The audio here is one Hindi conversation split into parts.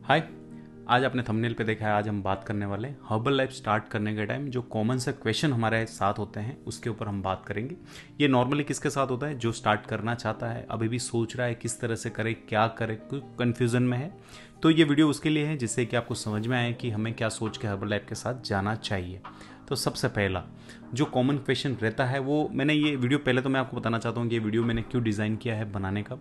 हाय। आज आपने थंबनेल पे देखा है, आज हम बात करने वाले हर्बल लाइफ स्टार्ट करने के टाइम जो कॉमन से क्वेश्चन हमारे साथ होते हैं उसके ऊपर हम बात करेंगे। ये नॉर्मली किसके साथ होता है? जो स्टार्ट करना चाहता है, अभी भी सोच रहा है किस तरह से करे, क्या करे, कोई कन्फ्यूजन में है। तो ये वीडियो उसके लिए है जिससे कि आपको समझ में आए कि हमें क्या सोच के हर्बल लाइफ के साथ जाना चाहिए। तो सबसे पहला जो कॉमन क्वेश्चन रहता है वो मैंने ये वीडियो पहले तो मैं आपको बताना चाहता हूँ कि ये वीडियो मैंने क्यों डिज़ाइन किया है बनाने का।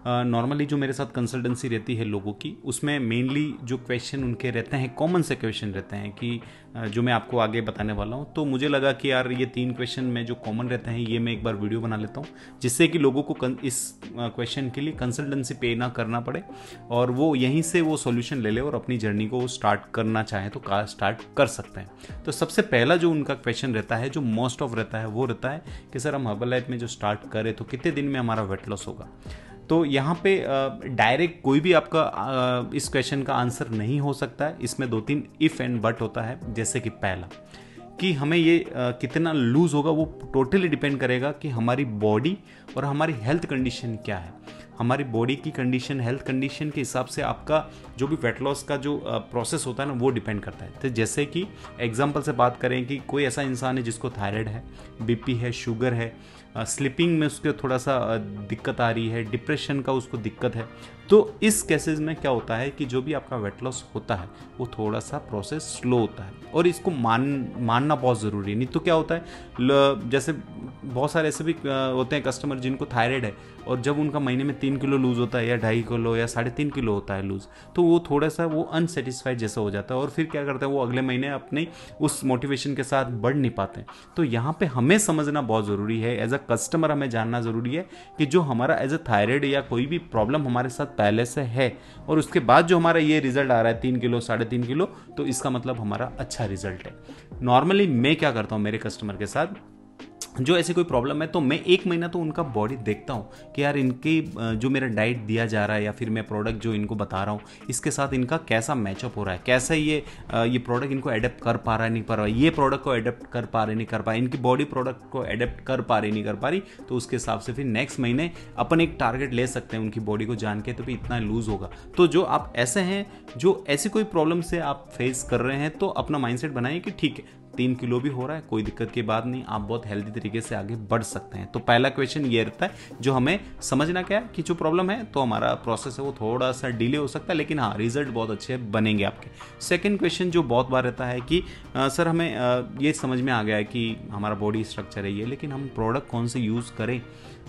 नॉर्मली जो मेरे साथ कंसल्टेंसी रहती है लोगों की, उसमें मेनली जो क्वेश्चन उनके रहते हैं, कॉमन से क्वेश्चन रहते हैं कि जो मैं आपको आगे बताने वाला हूँ। तो मुझे लगा कि यार ये 3 क्वेश्चन में जो कॉमन रहते हैं ये मैं एक बार वीडियो बना लेता हूँ, जिससे कि लोगों को इस क्वेश्चन के लिए कंसल्टेंसी पे ना करना पड़े और वो यहीं से वो सॉल्यूशन ले ले और अपनी जर्नी को स्टार्ट करना चाहें तो स्टार्ट कर सकते हैं। तो सबसे पहला जो उनका क्वेश्चन रहता है, जो मोस्ट ऑफ रहता है, वो रहता है कि सर हम हर्बल लाइफ में जो स्टार्ट करें तो कितने दिन में हमारा वेट लॉस होगा। तो यहाँ पे डायरेक्ट कोई भी आपका इस क्वेश्चन का आंसर नहीं हो सकता है। इसमें 2-3 इफ एंड बट होता है। जैसे कि पहला कि हमें ये कितना लूज होगा वो टोटली डिपेंड करेगा कि हमारी बॉडी और हमारी हेल्थ कंडीशन क्या है। हमारी बॉडी की कंडीशन, हेल्थ कंडीशन के हिसाब से आपका जो भी वेट लॉस का जो प्रोसेस होता है ना वो डिपेंड करता है। तो जैसे कि एग्जांपल से बात करें कि कोई ऐसा इंसान है जिसको थायराइड है, बीपी है, शुगर है, स्लीपिंग में उसके थोड़ा सा दिक्कत आ रही है, डिप्रेशन का उसको दिक्कत है, तो इस केसेस में क्या होता है कि जो भी आपका वेट लॉस होता है वो थोड़ा सा प्रोसेस स्लो होता है और इसको मानना बहुत ज़रूरी है। नहीं तो क्या होता है, जैसे बहुत सारे ऐसे भी होते हैं कस्टमर जिनको थायराइड है और जब उनका महीने में 3 किलो लूज़ होता है या 2.5 किलो या 3.5 किलो होता है लूज़, तो वो थोड़ा सा वो अनसेटिस्फाइड जैसा हो जाता है और फिर क्या करते हैं वो अगले महीने अपने उस मोटिवेशन के साथ बढ़ नहीं पाते। तो यहाँ पे हमें समझना बहुत ज़रूरी है, एज अ कस्टमर हमें जानना ज़रूरी है कि जो हमारा एज अ थायराइड या कोई भी प्रॉब्लम हमारे साथ पहले से है और उसके बाद जो हमारा ये रिजल्ट आ रहा है 3 किलो 3.5 किलो, तो इसका मतलब हमारा अच्छा रिजल्ट है। नॉर्मली मैं क्या करता हूँ मेरे कस्टमर के साथ, जो ऐसी कोई प्रॉब्लम है तो मैं 1 महीना तो उनका बॉडी देखता हूँ कि यार इनकी जो मेरा डाइट दिया जा रहा है या फिर मैं प्रोडक्ट जो इनको बता रहा हूँ इसके साथ इनका कैसा मैचअप हो रहा है, कैसा ये प्रोडक्ट इनको एडेप्ट कर पा रहा है नहीं पा रहा है, ये प्रोडक्ट को एडेप्ट कर पा रहे नहीं कर पा रहे, इनकी बॉडी प्रोडक्ट को एडेप्ट कर पा रही नहीं कर पा रही। तो उसके हिसाब से फिर नेक्स्ट महीने अपन एक टारगेट ले सकते हैं उनकी बॉडी को जान के, तो भी इतना लूज होगा। तो जो आप ऐसे हैं जो ऐसी कोई प्रॉब्लम से आप फेस कर रहे हैं तो अपना माइंडसेट बनाइए कि ठीक है 3 किलो भी हो रहा है, कोई दिक्कत की बात नहीं, आप बहुत हेल्दी तरीके से आगे बढ़ सकते हैं। तो पहला क्वेश्चन ये रहता है जो हमें समझना क्या है कि जो प्रॉब्लम है तो हमारा प्रोसेस है वो थोड़ा सा डिले हो सकता है, लेकिन हाँ रिजल्ट बहुत अच्छे बनेंगे आपके। सेकंड क्वेश्चन जो बहुत बार रहता है कि सर हमें ये समझ में आ गया है कि हमारा बॉडी स्ट्रक्चर है ये, लेकिन हम प्रोडक्ट कौन से यूज़ करें।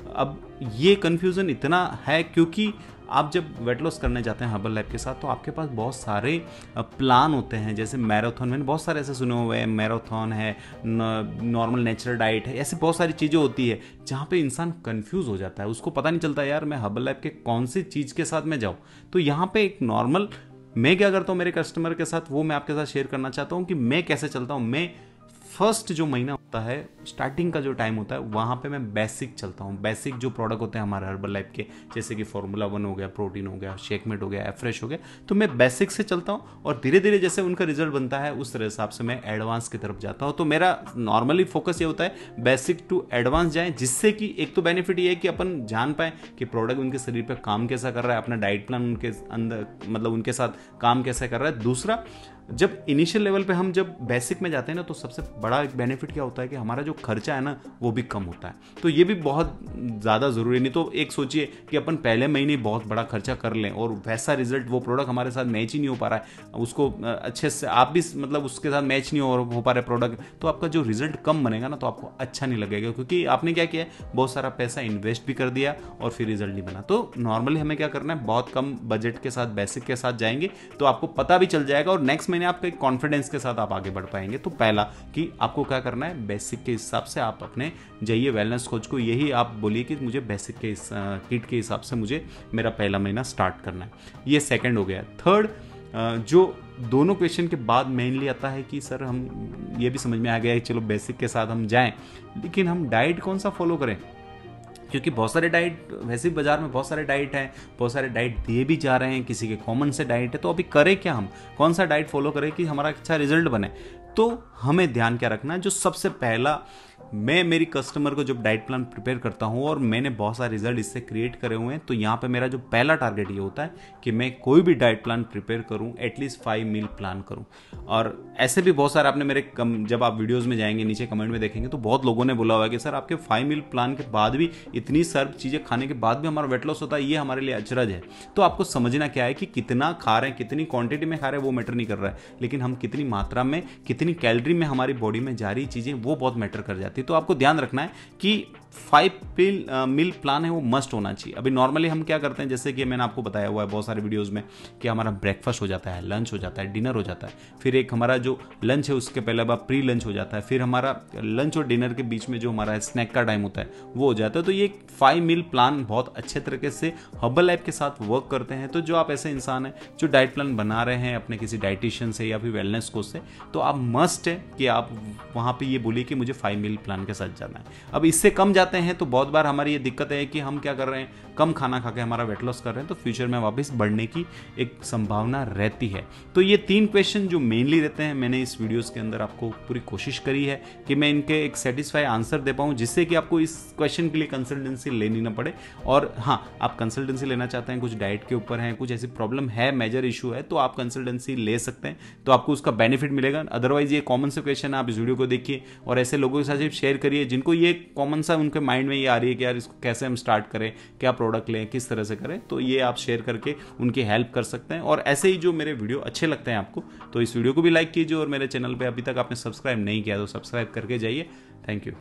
अब ये कन्फ्यूज़न इतना है क्योंकि आप जब वेट लॉस करने जाते हैं हर्बल लाइफ के साथ तो आपके पास बहुत सारे प्लान होते हैं। जैसे मैराथन, मैंने बहुत सारे ऐसे सुने हुए हैं, मैराथन है, नॉर्मल नेचुरल डाइट है, ऐसी बहुत सारी चीज़ें होती है जहाँ पे इंसान कंफ्यूज हो जाता है, उसको पता नहीं चलता यार मैं हर्बल लाइफ के कौन सी चीज़ के साथ मैं जाऊँ। तो यहाँ पे एक नॉर्मल मैं क्या करता हूँ मेरे कस्टमर के साथ वो मैं आपके साथ शेयर करना चाहता हूँ कि मैं कैसे चलता हूँ। मैं फर्स्ट जो महीना होता है, स्टार्टिंग का जो टाइम होता है, वहाँ पे मैं बेसिक चलता हूँ। बेसिक जो प्रोडक्ट होते हैं हमारे हर्बल लाइफ के, जैसे कि फॉर्मूला 1 हो गया, प्रोटीन हो गया, शेकमेट हो गया, एफ्रेश हो गया, तो मैं बेसिक से चलता हूँ और धीरे धीरे जैसे उनका रिजल्ट बनता है उस तरह हिसाब से मैं एडवांस की तरफ जाता हूँ। तो मेरा नॉर्मली फोकस ये होता है बेसिक टू एडवांस जाएँ, जिससे कि एक तो बेनिफिट ये है कि अपन जान पाएँ कि प्रोडक्ट उनके शरीर पर काम कैसा कर रहा है, अपना डाइट प्लान उनके अंदर मतलब उनके साथ काम कैसा कर रहा है। दूसरा, जब इनिशियल लेवल पे हम जब बेसिक में जाते हैं ना तो सबसे बड़ा एक बेनिफिट क्या होता है कि हमारा जो खर्चा है ना वो भी कम होता है। तो ये भी बहुत ज़्यादा ज़रूरी नहीं तो एक सोचिए कि अपन पहले महीने बहुत बड़ा खर्चा कर लें और वैसा रिजल्ट वो प्रोडक्ट हमारे साथ मैच ही नहीं हो पा रहा है, उसको अच्छे से आप भी मतलब उसके साथ मैच नहीं हो पा रहे प्रोडक्ट, तो आपका जो रिजल्ट कम बनेगा ना तो आपको अच्छा नहीं लगेगा क्योंकि आपने क्या किया है, बहुत सारा पैसा इन्वेस्ट भी कर दिया और फिर रिजल्ट नहीं बना। तो नॉर्मली हमें क्या करना है, बहुत कम बजट के साथ बेसिक के साथ जाएंगे तो आपको पता भी चल जाएगा और नेक्स्ट महीने आपका कॉन्फिडेंस के साथ आप आगे बढ़ पाएंगे। तो पहला कि आपको क्या करना है, बेसिक के हिसाब से आप अपने जाइए वेलनेस कोच को, यही आप बोलिए कि मुझे बेसिक के किट के हिसाब से मुझे मेरा पहला महीना स्टार्ट करना है। ये सेकंड हो गया। थर्ड, जो दोनों क्वेश्चन के बाद मेनली आता है कि सर हम ये भी समझ में आ गया है चलो बेसिक के साथ हम जाएं, लेकिन हम डाइट कौन सा फॉलो करें, क्योंकि बहुत सारे डाइट वैसे भी बाजार में बहुत सारे डाइट हैं, बहुत सारे डाइट दिए भी जा रहे हैं, किसी के कॉमन से डाइट है, तो अभी करें क्या, हम कौन सा डाइट फॉलो करें कि हमारा अच्छा रिजल्ट बने। तो हमें ध्यान क्या रखना है, जो सबसे पहला मैं मेरी कस्टमर को जब डाइट प्लान प्रिपेयर करता हूँ और मैंने बहुत सारे रिजल्ट इससे क्रिएट करे हुए हैं, तो यहाँ पे मेरा जो पहला टारगेट ये होता है कि मैं कोई भी डाइट प्लान प्रिपेयर करूँ, एटलीस्ट 5 मील प्लान करूँ। और ऐसे भी बहुत सारे आपने मेरे जब आप वीडियोस में जाएंगे नीचे कमेंट में देखेंगे तो बहुत लोगों ने बोला हुआ है कि सर आपके 5 मील प्लान के बाद भी, इतनी सर्व चीज़ें खाने के बाद भी हमारा वेट लॉस होता है, ये हमारे लिए अचरज है। तो आपको समझना क्या है कि कितना खा रहे हैं, कितनी क्वांटिटी में खा रहे हैं वो मैटर नहीं कर रहा है, लेकिन हम कितनी मात्रा में, कितनी कैलोरी में हमारी बॉडी में जा रही चीज़ें वो बहुत मैटर कर जाती है। तो आपको ध्यान रखना है कि 5 मील प्लान है वो मस्ट होना चाहिए। अभी नॉर्मली हम क्या करते हैं, जैसे कि मैंने आपको बताया हुआ है बहुत सारे वीडियोस में कि हमारा ब्रेकफास्ट हो जाता है, लंच हो जाता है, डिनर हो जाता है, फिर एक हमारा जो लंच है उसके पहले अब प्री लंच हो जाता है, फिर हमारा लंच और डिनर के बीच में जो हमारा स्नैक का टाइम होता है वो हो जाता है। तो ये 5 मील प्लान बहुत अच्छे तरीके से हर्बल लाइफ के साथ वर्क करते हैं। तो जो आप ऐसे इंसान हैं जो डाइट प्लान बना रहे हैं अपने किसी डाइटिशियन से या फिर वेलनेस कोच से, तो आप मस्ट है कि आप वहाँ पे ये बोलिए कि मुझे 5 मील प्लान के साथ जाना है। अब इससे कम जाते हैं तो बहुत बार हमारी ये दिक्कत है कि हम क्या कर रहे हैं, कम खाना खा के हमारा वेट लॉस कर रहे हैं, तो फ्यूचर में वापस बढ़ने की एक संभावना रहती है। तो ये 3 क्वेश्चन जो मेनली रहते हैं, मैंने इस वीडियोस के अंदर आपको पूरी कोशिश करी है कि मैं इनके एक सेटिस्फाई आंसर दे पाऊँ, जिससे कि आपको इस क्वेश्चन के लिए कंसल्टेंसी लेनी ना पड़े। और हाँ, आप कंसल्टेंसी लेना चाहते हैं, कुछ डाइट के ऊपर है, कुछ ऐसी प्रॉब्लम है, मेजर इशू है, तो आप कंसल्टेंसी ले सकते हैं, तो आपको उसका बेनिफिट मिलेगा। अदरवाइज ये कॉमन से क्वेश्चन है, आप इस वीडियो को देखिए और ऐसे लोगों के साथ शेयर करिए जिनको ये कॉमन सा उनके माइंड में ये आ रही है कि यार इसको कैसे हम स्टार्ट करें, क्या प्रोडक्ट लें, किस तरह से करें। तो ये आप शेयर करके उनकी हेल्प कर सकते हैं। और ऐसे ही जो मेरे वीडियो अच्छे लगते हैं आपको, तो इस वीडियो को भी लाइक कीजिए और मेरे चैनल पे अभी तक आपने सब्सक्राइब नहीं किया तो सब्सक्राइब करके जाइए। Thank you.